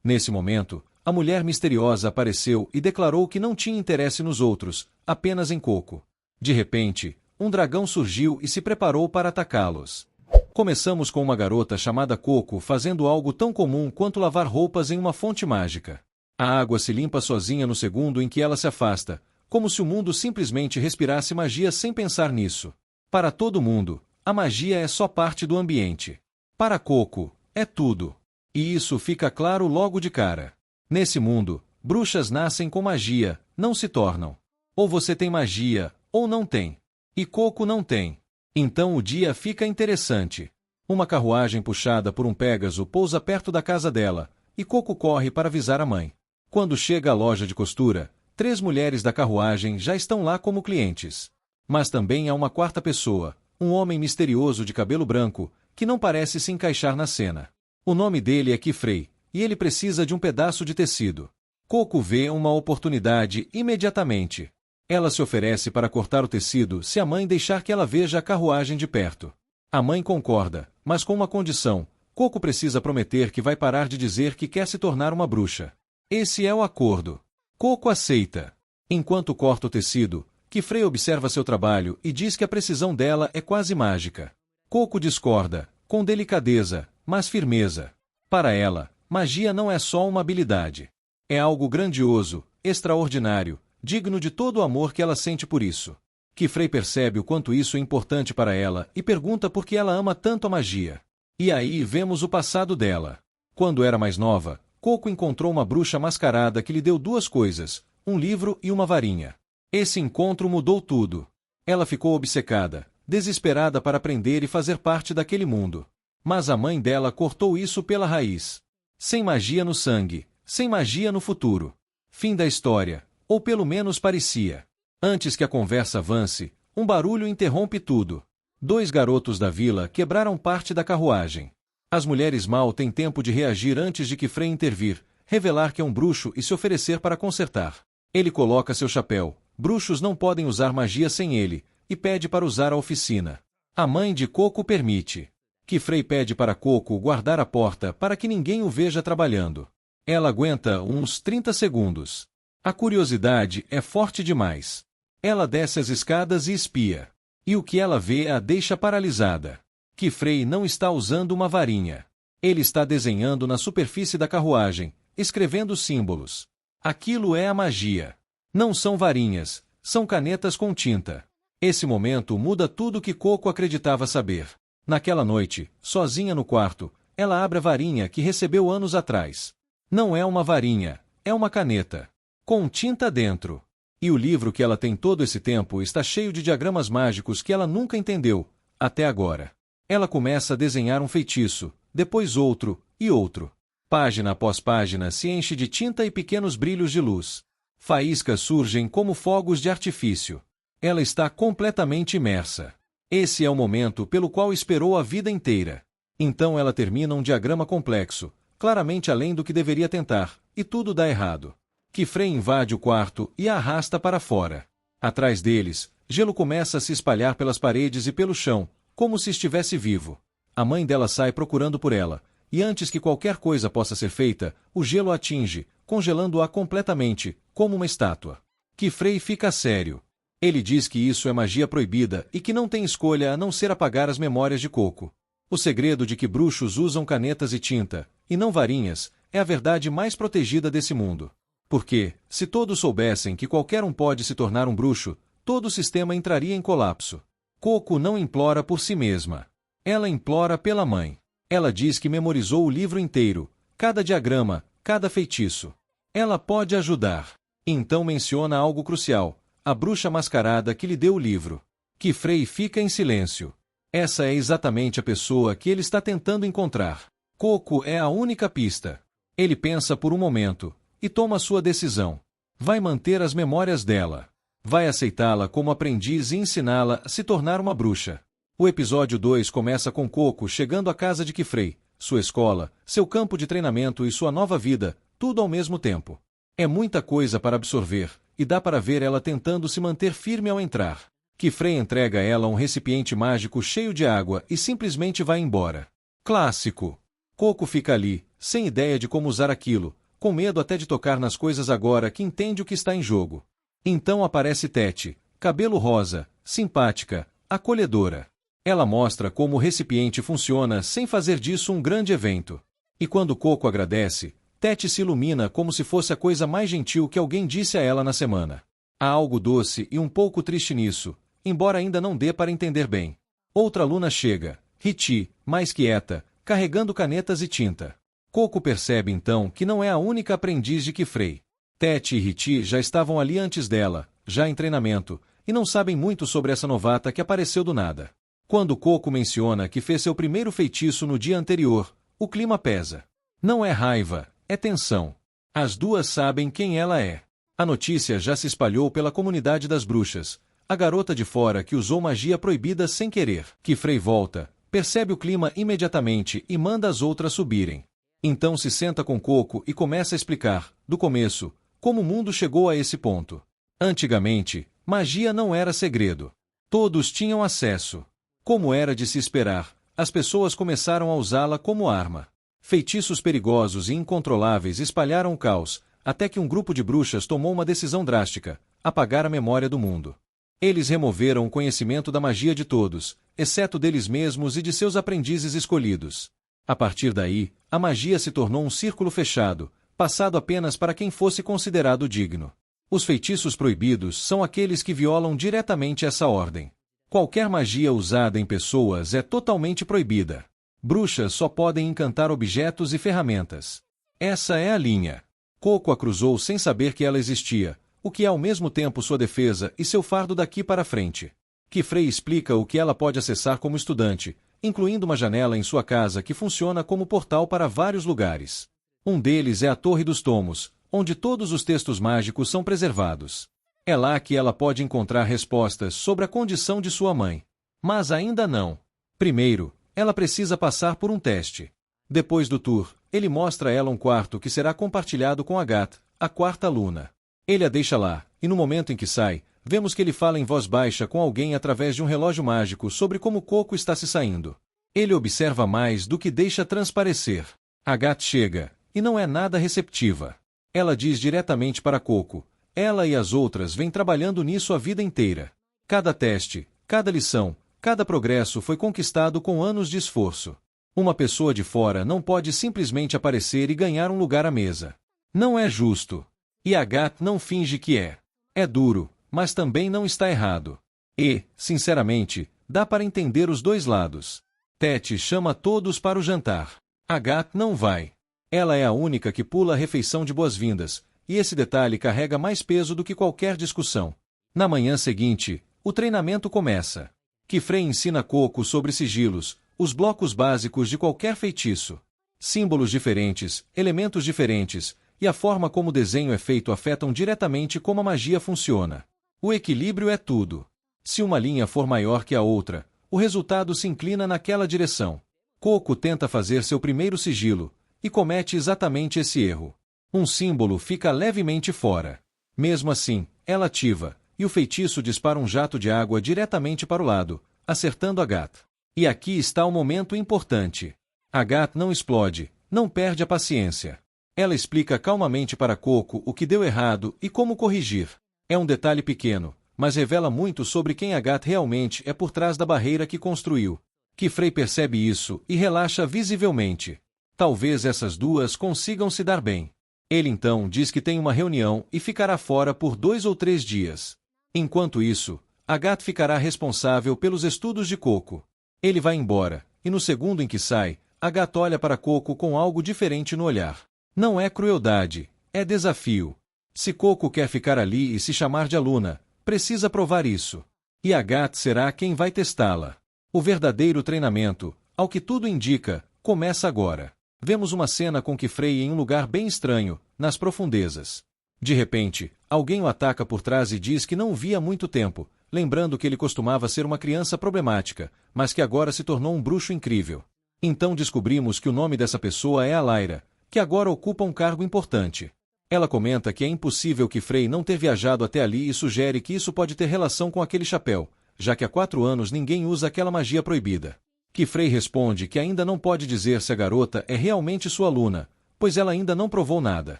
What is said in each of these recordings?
Nesse momento, a mulher misteriosa apareceu e declarou que não tinha interesse nos outros, apenas em Coco. De repente, um dragão surgiu e se preparou para atacá-los. Começamos com uma garota chamada Coco fazendo algo tão comum quanto lavar roupas em uma fonte mágica. A água se limpa sozinha no segundo em que ela se afasta, como se o mundo simplesmente respirasse magia sem pensar nisso. Para todo mundo, a magia é só parte do ambiente. Para Coco, é tudo. E isso fica claro logo de cara. Nesse mundo, bruxas nascem com magia, não se tornam. Ou você tem magia, ou não tem. E Coco não tem. Então o dia fica interessante. Uma carruagem puxada por um Pégaso pousa perto da casa dela, e Coco corre para avisar a mãe. Quando chega à loja de costura, 3 mulheres da carruagem já estão lá como clientes. Mas também há uma quarta pessoa, um homem misterioso de cabelo branco, que não parece se encaixar na cena. O nome dele é Kifrey, e ele precisa de um pedaço de tecido. Coco vê uma oportunidade imediatamente. Ela se oferece para cortar o tecido se a mãe deixar que ela veja a carruagem de perto. A mãe concorda, mas com uma condição: Coco precisa prometer que vai parar de dizer que quer se tornar uma bruxa. Esse é o acordo. Coco aceita. Enquanto corta o tecido, Kifrey observa seu trabalho e diz que a precisão dela é quase mágica. Coco discorda, com delicadeza, mas firmeza. Para ela, magia não é só uma habilidade. É algo grandioso, extraordinário, digno de todo o amor que ela sente por isso. Kifrey percebe o quanto isso é importante para ela e pergunta por que ela ama tanto a magia. E aí vemos o passado dela. Quando era mais nova, Coco encontrou uma bruxa mascarada que lhe deu 2 coisas, um livro e uma varinha. Esse encontro mudou tudo. Ela ficou obcecada, desesperada para aprender e fazer parte daquele mundo. Mas a mãe dela cortou isso pela raiz. Sem magia no sangue, sem magia no futuro. Fim da história, ou pelo menos parecia. Antes que a conversa avance, um barulho interrompe tudo. 2 garotos da vila quebraram parte da carruagem. As mulheres mal têm tempo de reagir antes de Kifrey intervir, revelar que é um bruxo e se oferecer para consertar. Ele coloca seu chapéu, bruxos não podem usar magia sem ele, e pede para usar a oficina. A mãe de Coco permite. Kifrey pede para Coco guardar a porta para que ninguém o veja trabalhando. Ela aguenta uns 30 segundos. A curiosidade é forte demais. Ela desce as escadas e espia. E o que ela vê a deixa paralisada. Kifrey não está usando uma varinha. Ele está desenhando na superfície da carruagem, escrevendo símbolos. Aquilo é a magia. Não são varinhas, são canetas com tinta. Esse momento muda tudo o que Coco acreditava saber. Naquela noite, sozinha no quarto, ela abre a varinha que recebeu anos atrás. Não é uma varinha, é uma caneta. Com tinta dentro. E o livro que ela tem todo esse tempo está cheio de diagramas mágicos que ela nunca entendeu, até agora. Ela começa a desenhar um feitiço, depois outro, e outro. Página após página se enche de tinta e pequenos brilhos de luz. Faíscas surgem como fogos de artifício. Ela está completamente imersa. Esse é o momento pelo qual esperou a vida inteira. Então ela termina um diagrama complexo, claramente além do que deveria tentar, e tudo dá errado. Kifrey invade o quarto e a arrasta para fora. Atrás deles, gelo começa a se espalhar pelas paredes e pelo chão, como se estivesse vivo. A mãe dela sai procurando por ela, e antes que qualquer coisa possa ser feita, o gelo a atinge, congelando-a completamente, como uma estátua. Kifrey fica sério. Ele diz que isso é magia proibida e que não tem escolha a não ser apagar as memórias de Coco. O segredo de que bruxos usam canetas e tinta, e não varinhas, é a verdade mais protegida desse mundo. Porque, se todos soubessem que qualquer um pode se tornar um bruxo, todo o sistema entraria em colapso. Coco não implora por si mesma. Ela implora pela mãe. Ela diz que memorizou o livro inteiro, cada diagrama, cada feitiço. Ela pode ajudar. Então menciona algo crucial, a bruxa mascarada que lhe deu o livro. Kifrey fica em silêncio. Essa é exatamente a pessoa que ele está tentando encontrar. Coco é a única pista. Ele pensa por um momento, e toma sua decisão. Vai manter as memórias dela. Vai aceitá-la como aprendiz e ensiná-la a se tornar uma bruxa. O episódio 2 começa com Coco chegando à casa de Kifrey, sua escola, seu campo de treinamento e sua nova vida, tudo ao mesmo tempo. É muita coisa para absorver, e dá para ver ela tentando se manter firme ao entrar. Kifrey entrega a ela um recipiente mágico cheio de água e simplesmente vai embora. Clássico. Coco fica ali, sem ideia de como usar aquilo, com medo até de tocar nas coisas agora que entende o que está em jogo. Então aparece Tete, cabelo rosa, simpática, acolhedora. Ela mostra como o recipiente funciona sem fazer disso um grande evento. E quando Coco agradece, Tete se ilumina como se fosse a coisa mais gentil que alguém disse a ela na semana. Há algo doce e um pouco triste nisso, embora ainda não dê para entender bem. Outra aluna chega, Riti, mais quieta, carregando canetas e tinta. Coco percebe então que não é a única aprendiz de Kifrey. Tete e Riti já estavam ali antes dela, já em treinamento, e não sabem muito sobre essa novata que apareceu do nada. Quando Coco menciona que fez seu primeiro feitiço no dia anterior, o clima pesa. Não é raiva, é tensão. As duas sabem quem ela é. A notícia já se espalhou pela comunidade das bruxas. A garota de fora que usou magia proibida sem querer. Kifrey volta, percebe o clima imediatamente e manda as outras subirem. Então se senta com Coco e começa a explicar, do começo, como o mundo chegou a esse ponto. Antigamente, magia não era segredo. Todos tinham acesso. Como era de se esperar, as pessoas começaram a usá-la como arma. Feitiços perigosos e incontroláveis espalharam o caos, até que um grupo de bruxas tomou uma decisão drástica: apagar a memória do mundo. Eles removeram o conhecimento da magia de todos, exceto deles mesmos e de seus aprendizes escolhidos. A partir daí, a magia se tornou um círculo fechado, passado apenas para quem fosse considerado digno. Os feitiços proibidos são aqueles que violam diretamente essa ordem. Qualquer magia usada em pessoas é totalmente proibida. Bruxas só podem encantar objetos e ferramentas. Essa é a linha. Coco a cruzou sem saber que ela existia, o que é ao mesmo tempo sua defesa e seu fardo daqui para frente. Kifrey explica o que ela pode acessar como estudante, incluindo uma janela em sua casa que funciona como portal para vários lugares. Um deles é a Torre dos Tomos, onde todos os textos mágicos são preservados. É lá que ela pode encontrar respostas sobre a condição de sua mãe. Mas ainda não. Primeiro, ela precisa passar por um teste. Depois do tour, ele mostra a ela um quarto que será compartilhado com Agathe, a quarta aluna. Ele a deixa lá, e no momento em que sai, vemos que ele fala em voz baixa com alguém através de um relógio mágico sobre como Coco está se saindo. Ele observa mais do que deixa transparecer. Agathe chega, e não é nada receptiva. Ela diz diretamente para Coco: ela e as outras vêm trabalhando nisso a vida inteira. Cada teste, cada lição, cada progresso foi conquistado com anos de esforço. Uma pessoa de fora não pode simplesmente aparecer e ganhar um lugar à mesa. Não é justo. E Agathe não finge que é. É duro, mas também não está errado. E, sinceramente, dá para entender os dois lados. Tete chama todos para o jantar. Agathe não vai. Ela é a única que pula a refeição de boas-vindas, e esse detalhe carrega mais peso do que qualquer discussão. Na manhã seguinte, o treinamento começa. Kifrey ensina Coco sobre sigilos, os blocos básicos de qualquer feitiço. Símbolos diferentes, elementos diferentes, e a forma como o desenho é feito afetam diretamente como a magia funciona. O equilíbrio é tudo. Se uma linha for maior que a outra, o resultado se inclina naquela direção. Coco tenta fazer seu primeiro sigilo, e comete exatamente esse erro. Um símbolo fica levemente fora. Mesmo assim, ela ativa, e o feitiço dispara um jato de água diretamente para o lado, acertando Agathe. E aqui está o momento importante. Agathe não explode, não perde a paciência. Ela explica calmamente para Coco o que deu errado e como corrigir. É um detalhe pequeno, mas revela muito sobre quem Agathe realmente é por trás da barreira que construiu. Kifrey percebe isso e relaxa visivelmente. Talvez essas duas consigam se dar bem. Ele então diz que tem uma reunião e ficará fora por 2 ou 3 dias. Enquanto isso, Agathe ficará responsável pelos estudos de Coco. Ele vai embora, e no segundo em que sai, Agathe olha para Coco com algo diferente no olhar. Não é crueldade, é desafio. Se Coco quer ficar ali e se chamar de aluna, precisa provar isso. E Agathe será quem vai testá-la. O verdadeiro treinamento, ao que tudo indica, começa agora. Vemos uma cena com Kifrey em um lugar bem estranho, nas profundezas. De repente, alguém o ataca por trás e diz que não o via há muito tempo, lembrando que ele costumava ser uma criança problemática, mas que agora se tornou um bruxo incrível. Então descobrimos que o nome dessa pessoa é Alaira, que agora ocupa um cargo importante. Ela comenta que é impossível Kifrey não ter viajado até ali e sugere que isso pode ter relação com aquele chapéu, já que há 4 anos ninguém usa aquela magia proibida. Kifrey responde que ainda não pode dizer se a garota é realmente sua aluna, pois ela ainda não provou nada.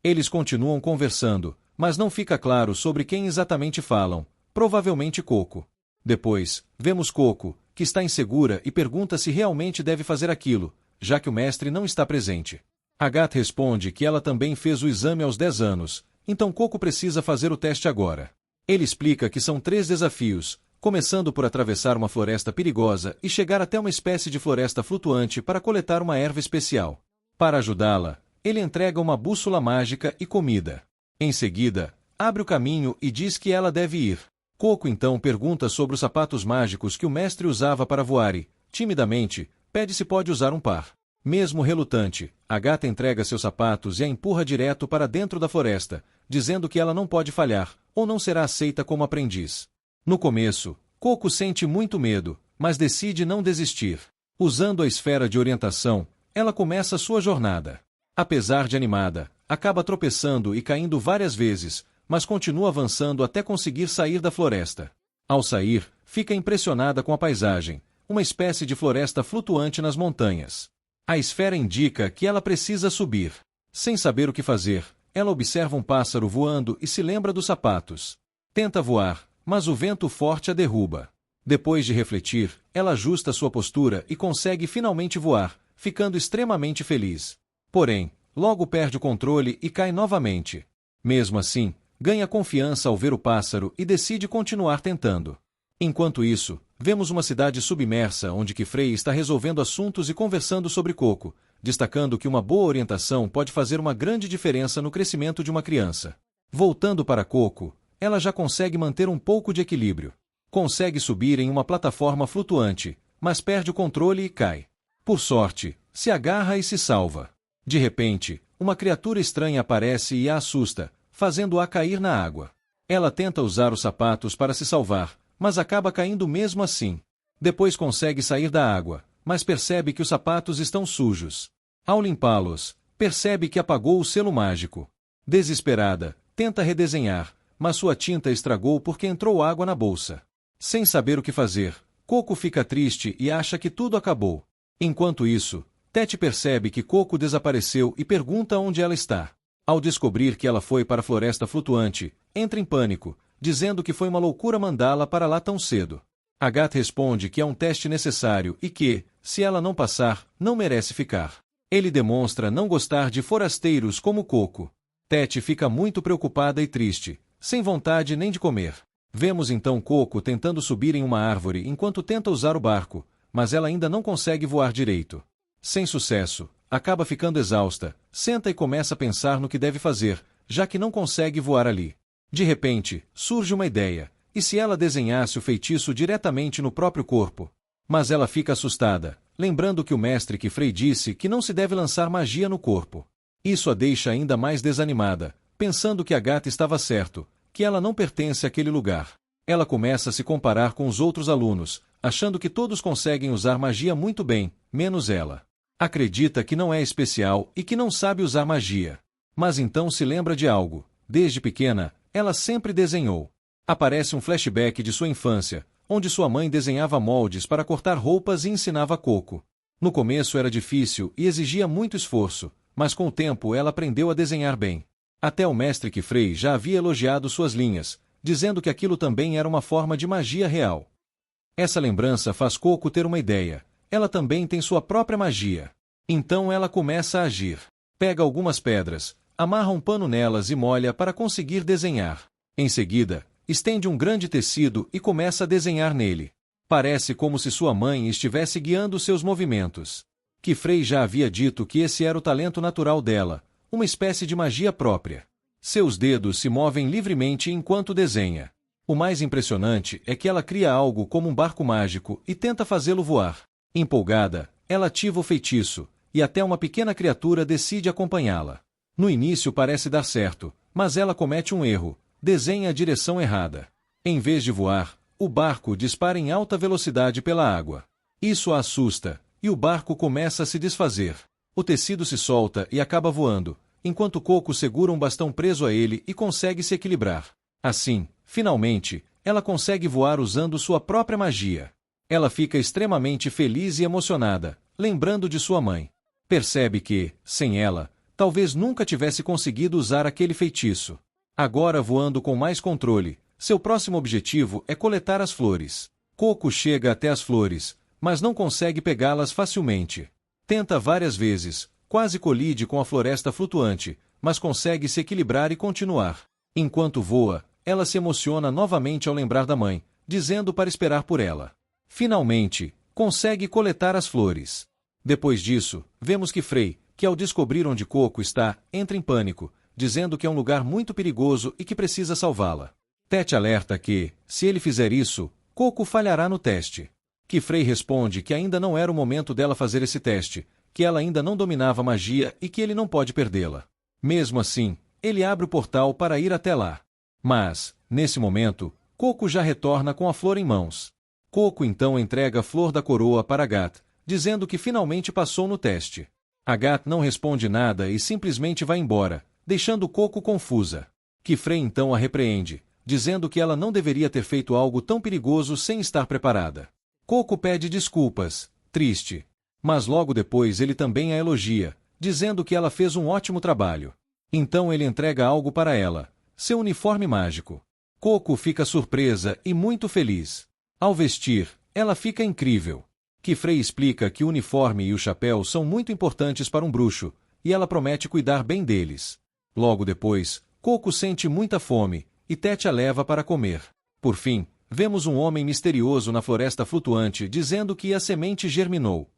Eles continuam conversando, mas não fica claro sobre quem exatamente falam, provavelmente Coco. Depois, vemos Coco, que está insegura e pergunta se realmente deve fazer aquilo, já que o mestre não está presente. Agatha responde que ela também fez o exame aos 10 anos, então Coco precisa fazer o teste agora. Ele explica que são 3 desafios, começando por atravessar uma floresta perigosa e chegar até uma espécie de floresta flutuante para coletar uma erva especial. Para ajudá-la, ele entrega uma bússola mágica e comida. Em seguida, abre o caminho e diz que ela deve ir. Coco então pergunta sobre os sapatos mágicos que o mestre usava para voar e, timidamente, pede se pode usar um par. Mesmo relutante, Agatha entrega seus sapatos e a empurra direto para dentro da floresta, dizendo que ela não pode falhar, ou não será aceita como aprendiz. No começo, Coco sente muito medo, mas decide não desistir. Usando a esfera de orientação, ela começa sua jornada. Apesar de animada, acaba tropeçando e caindo várias vezes, mas continua avançando até conseguir sair da floresta. Ao sair, fica impressionada com a paisagem, uma espécie de floresta flutuante nas montanhas. A esfera indica que ela precisa subir. Sem saber o que fazer, ela observa um pássaro voando e se lembra dos sapatos. Tenta voar, mas o vento forte a derruba. Depois de refletir, ela ajusta sua postura e consegue finalmente voar, ficando extremamente feliz. Porém, logo perde o controle e cai novamente. Mesmo assim, ganha confiança ao ver o pássaro e decide continuar tentando. Enquanto isso, vemos uma cidade submersa onde Kifrey está resolvendo assuntos e conversando sobre Coco, destacando que uma boa orientação pode fazer uma grande diferença no crescimento de uma criança. Voltando para Coco, ela já consegue manter um pouco de equilíbrio. Consegue subir em uma plataforma flutuante, mas perde o controle e cai. Por sorte, se agarra e se salva. De repente, uma criatura estranha aparece e a assusta, fazendo-a cair na água. Ela tenta usar os sapatos para se salvar, mas acaba caindo mesmo assim. Depois consegue sair da água, mas percebe que os sapatos estão sujos. Ao limpá-los, percebe que apagou o selo mágico. Desesperada, tenta redesenhar, mas sua tinta estragou porque entrou água na bolsa. Sem saber o que fazer, Coco fica triste e acha que tudo acabou. Enquanto isso, Tete percebe que Coco desapareceu e pergunta onde ela está. Ao descobrir que ela foi para a floresta flutuante, entra em pânico, dizendo que foi uma loucura mandá-la para lá tão cedo. Agatha responde que é um teste necessário e que, se ela não passar, não merece ficar. Ele demonstra não gostar de forasteiros como Coco. Tete fica muito preocupada e triste, sem vontade nem de comer. Vemos então Coco tentando subir em uma árvore enquanto tenta usar o barco, mas ela ainda não consegue voar direito. Sem sucesso, acaba ficando exausta, senta e começa a pensar no que deve fazer, já que não consegue voar ali. De repente, surge uma ideia, e se ela desenhasse o feitiço diretamente no próprio corpo? Mas ela fica assustada, lembrando que o mestre Kifrey disse que não se deve lançar magia no corpo. Isso a deixa ainda mais desanimada, pensando que Agatha estava certo, que ela não pertence àquele lugar. Ela começa a se comparar com os outros alunos, achando que todos conseguem usar magia muito bem, menos ela. Acredita que não é especial e que não sabe usar magia. Mas então se lembra de algo. Desde pequena, ela sempre desenhou. Aparece um flashback de sua infância, onde sua mãe desenhava moldes para cortar roupas e ensinava Coco. No começo era difícil e exigia muito esforço, mas com o tempo ela aprendeu a desenhar bem. Até o mestre Kifrey já havia elogiado suas linhas, dizendo que aquilo também era uma forma de magia real. Essa lembrança faz Coco ter uma ideia. Ela também tem sua própria magia. Então ela começa a agir. Pega algumas pedras, amarra um pano nelas e molha para conseguir desenhar. Em seguida, estende um grande tecido e começa a desenhar nele. Parece como se sua mãe estivesse guiando seus movimentos. Kifrey já havia dito que esse era o talento natural dela, uma espécie de magia própria. Seus dedos se movem livremente enquanto desenha. O mais impressionante é que ela cria algo como um barco mágico e tenta fazê-lo voar. Empolgada, ela ativa o feitiço, e até uma pequena criatura decide acompanhá-la. No início parece dar certo, mas ela comete um erro, desenha a direção errada. Em vez de voar, o barco dispara em alta velocidade pela água. Isso a assusta, e o barco começa a se desfazer. O tecido se solta e acaba voando, enquanto Coco segura um bastão preso a ele e consegue se equilibrar. Assim, finalmente, ela consegue voar usando sua própria magia. Ela fica extremamente feliz e emocionada, lembrando de sua mãe. Percebe que, sem ela, talvez nunca tivesse conseguido usar aquele feitiço. Agora voando com mais controle, seu próximo objetivo é coletar as flores. Coco chega até as flores, mas não consegue pegá-las facilmente. Tenta várias vezes, quase colide com a floresta flutuante, mas consegue se equilibrar e continuar. Enquanto voa, ela se emociona novamente ao lembrar da mãe, dizendo para esperar por ela. Finalmente, consegue coletar as flores. Depois disso, vemos que Frey, que ao descobrir onde Coco está, entra em pânico, dizendo que é um lugar muito perigoso e que precisa salvá-la. Tete alerta que, se ele fizer isso, Coco falhará no teste. Que Frey responde que ainda não era o momento dela fazer esse teste, que ela ainda não dominava a magia e que ele não pode perdê-la. Mesmo assim, ele abre o portal para ir até lá. Mas, nesse momento, Coco já retorna com a flor em mãos. Coco então entrega a flor da coroa para Agathe, dizendo que finalmente passou no teste. Agathe não responde nada e simplesmente vai embora, deixando Coco confusa. Que Frey então a repreende, dizendo que ela não deveria ter feito algo tão perigoso sem estar preparada. Coco pede desculpas, triste. Mas logo depois ele também a elogia, dizendo que ela fez um ótimo trabalho. Então ele entrega algo para ela, seu uniforme mágico. Coco fica surpresa e muito feliz. Ao vestir, ela fica incrível. Que Frey explica que o uniforme e o chapéu são muito importantes para um bruxo, e ela promete cuidar bem deles. Logo depois, Coco sente muita fome, e Tete a leva para comer. Por fim, vemos um homem misterioso na floresta flutuante dizendo que a semente germinou.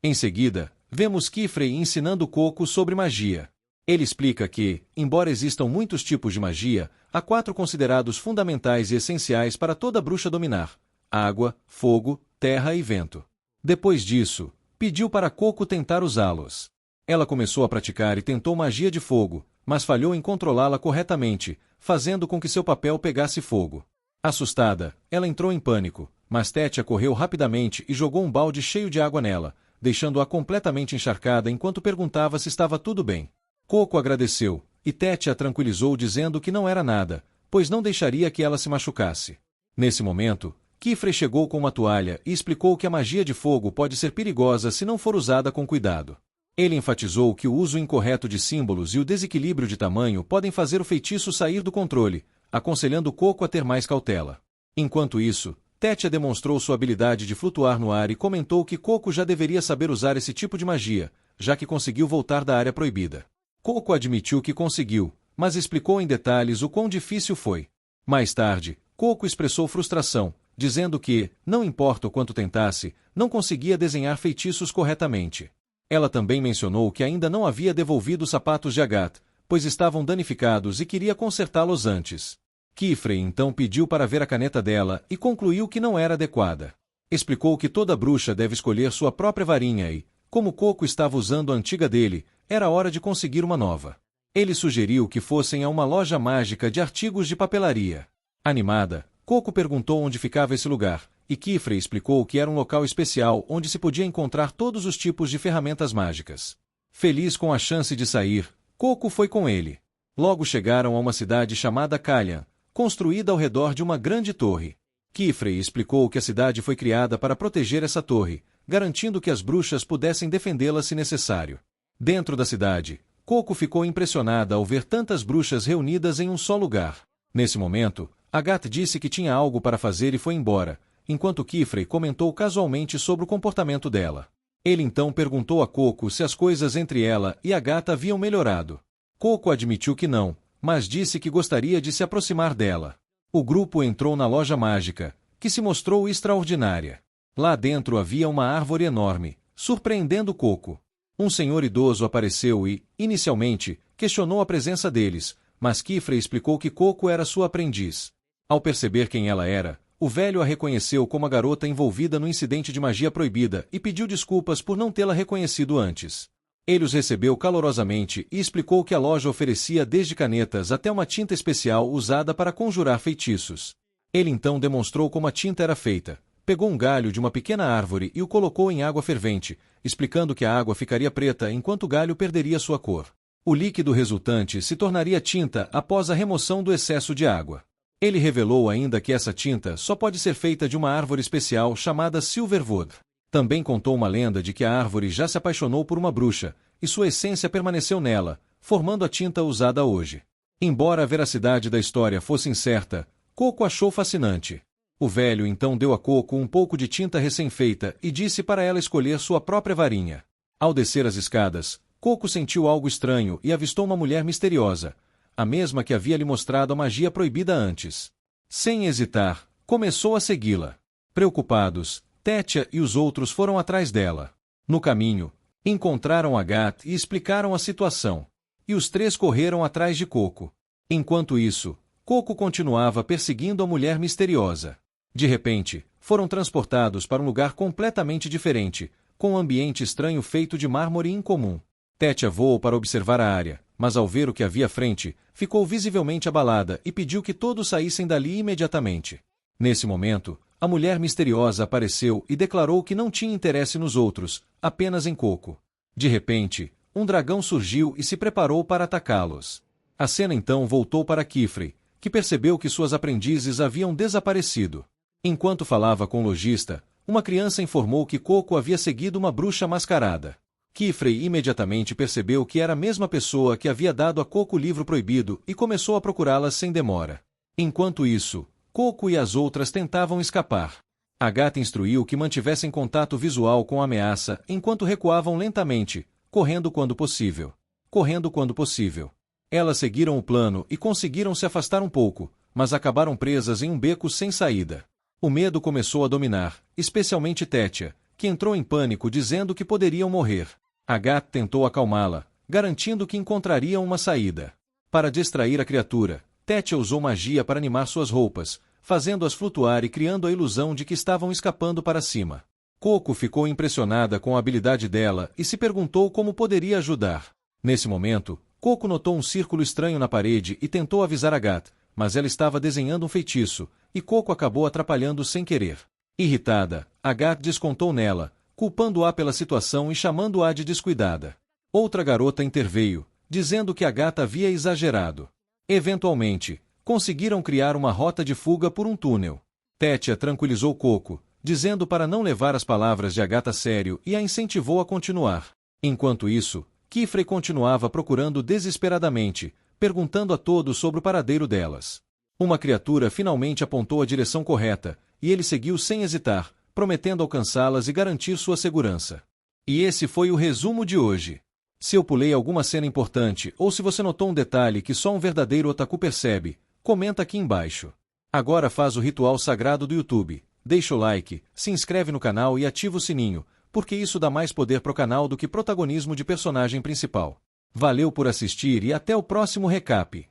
Em seguida, vemos Kifrey ensinando Coco sobre magia. Ele explica que, embora existam muitos tipos de magia, há 4 considerados fundamentais e essenciais para toda bruxa dominar: água, fogo, terra e vento. Depois disso, pediu para Coco tentar usá-los. Ela começou a praticar e tentou magia de fogo, mas falhou em controlá-la corretamente, fazendo com que seu papel pegasse fogo. Assustada, ela entrou em pânico, mas Tete correu rapidamente e jogou um balde cheio de água nela, deixando-a completamente encharcada enquanto perguntava se estava tudo bem. Coco agradeceu, e Tete a tranquilizou dizendo que não era nada, pois não deixaria que ela se machucasse. Nesse momento, Kifrey chegou com uma toalha e explicou que a magia de fogo pode ser perigosa se não for usada com cuidado. Ele enfatizou que o uso incorreto de símbolos e o desequilíbrio de tamanho podem fazer o feitiço sair do controle, aconselhando Coco a ter mais cautela. Enquanto isso, Tete demonstrou sua habilidade de flutuar no ar e comentou que Coco já deveria saber usar esse tipo de magia, já que conseguiu voltar da área proibida. Coco admitiu que conseguiu, mas explicou em detalhes o quão difícil foi. Mais tarde, Coco expressou frustração, dizendo que, não importa o quanto tentasse, não conseguia desenhar feitiços corretamente. Ela também mencionou que ainda não havia devolvido os sapatos de Agathe, pois estavam danificados e queria consertá-los antes. Kifrey então pediu para ver a caneta dela e concluiu que não era adequada. Explicou que toda bruxa deve escolher sua própria varinha e, como Coco estava usando a antiga dele, era hora de conseguir uma nova. Ele sugeriu que fossem a uma loja mágica de artigos de papelaria. Animada, Coco perguntou onde ficava esse lugar, e Kifrey explicou que era um local especial onde se podia encontrar todos os tipos de ferramentas mágicas. Feliz com a chance de sair, Coco foi com ele. Logo chegaram a uma cidade chamada Kalyan, construída ao redor de uma grande torre. Kifrey explicou que a cidade foi criada para proteger essa torre, garantindo que as bruxas pudessem defendê-la se necessário. Dentro da cidade, Coco ficou impressionada ao ver tantas bruxas reunidas em um só lugar. Nesse momento, Agathe disse que tinha algo para fazer e foi embora, enquanto Kifrey comentou casualmente sobre o comportamento dela. Ele então perguntou a Coco se as coisas entre ela e Agathe haviam melhorado. Coco admitiu que não, mas disse que gostaria de se aproximar dela. O grupo entrou na loja mágica, que se mostrou extraordinária. Lá dentro havia uma árvore enorme, surpreendendo Coco. Um senhor idoso apareceu e, inicialmente, questionou a presença deles, mas Kifrey explicou que Coco era sua aprendiz. Ao perceber quem ela era, o velho a reconheceu como a garota envolvida no incidente de magia proibida e pediu desculpas por não tê-la reconhecido antes. Ele os recebeu calorosamente e explicou que a loja oferecia desde canetas até uma tinta especial usada para conjurar feitiços. Ele então demonstrou como a tinta era feita. Pegou um galho de uma pequena árvore e o colocou em água fervente, explicando que a água ficaria preta enquanto o galho perderia sua cor. O líquido resultante se tornaria tinta após a remoção do excesso de água. Ele revelou ainda que essa tinta só pode ser feita de uma árvore especial chamada Silverwood. Também contou uma lenda de que a árvore já se apaixonou por uma bruxa, e sua essência permaneceu nela, formando a tinta usada hoje. Embora a veracidade da história fosse incerta, Coco achou fascinante. O velho então deu a Coco um pouco de tinta recém-feita e disse para ela escolher sua própria varinha. Ao descer as escadas, Coco sentiu algo estranho e avistou uma mulher misteriosa, a mesma que havia lhe mostrado a magia proibida antes. Sem hesitar, começou a segui-la. Preocupados, Tétia e os outros foram atrás dela. No caminho, encontraram Agatha e explicaram a situação. E os três correram atrás de Coco. Enquanto isso, Coco continuava perseguindo a mulher misteriosa. De repente, foram transportados para um lugar completamente diferente, com um ambiente estranho feito de mármore incomum. Tétia voou para observar a área, mas ao ver o que havia à frente, ficou visivelmente abalada e pediu que todos saíssem dali imediatamente. Nesse momento, a mulher misteriosa apareceu e declarou que não tinha interesse nos outros, apenas em Coco. De repente, um dragão surgiu e se preparou para atacá-los. A cena então voltou para Kifrey, que percebeu que suas aprendizes haviam desaparecido. Enquanto falava com o lojista, uma criança informou que Coco havia seguido uma bruxa mascarada. Kifrey imediatamente percebeu que era a mesma pessoa que havia dado a Coco o livro proibido e começou a procurá-la sem demora. Enquanto isso, Coco e as outras tentavam escapar. Agatha instruiu que mantivessem contato visual com a ameaça enquanto recuavam lentamente, correndo quando possível. Correndo quando possível. Elas seguiram o plano e conseguiram se afastar um pouco, mas acabaram presas em um beco sem saída. O medo começou a dominar, especialmente Tétia, que entrou em pânico dizendo que poderiam morrer. Agatha tentou acalmá-la, garantindo que encontrariam uma saída. Para distrair a criatura, Tétia usou magia para animar suas roupas, fazendo-as flutuar e criando a ilusão de que estavam escapando para cima. Coco ficou impressionada com a habilidade dela e se perguntou como poderia ajudar. Nesse momento, Coco notou um círculo estranho na parede e tentou avisar Agatha, mas ela estava desenhando um feitiço, e Coco acabou atrapalhando sem querer. Irritada, Agatha descontou nela, culpando-a pela situação e chamando-a de descuidada. Outra garota interveio, dizendo que Agatha havia exagerado. Eventualmente, conseguiram criar uma rota de fuga por um túnel. Tétia tranquilizou Coco, dizendo para não levar as palavras de Agatha a sério e a incentivou a continuar. Enquanto isso, Kifrey continuava procurando desesperadamente, perguntando a todos sobre o paradeiro delas. Uma criatura finalmente apontou a direção correta, e ele seguiu sem hesitar, prometendo alcançá-las e garantir sua segurança. E esse foi o resumo de hoje. Se eu pulei alguma cena importante ou se você notou um detalhe que só um verdadeiro otaku percebe, comenta aqui embaixo. Agora faz o ritual sagrado do YouTube, deixa o like, se inscreve no canal e ativa o sininho, porque isso dá mais poder pro canal do que protagonismo de personagem principal. Valeu por assistir e até o próximo recap.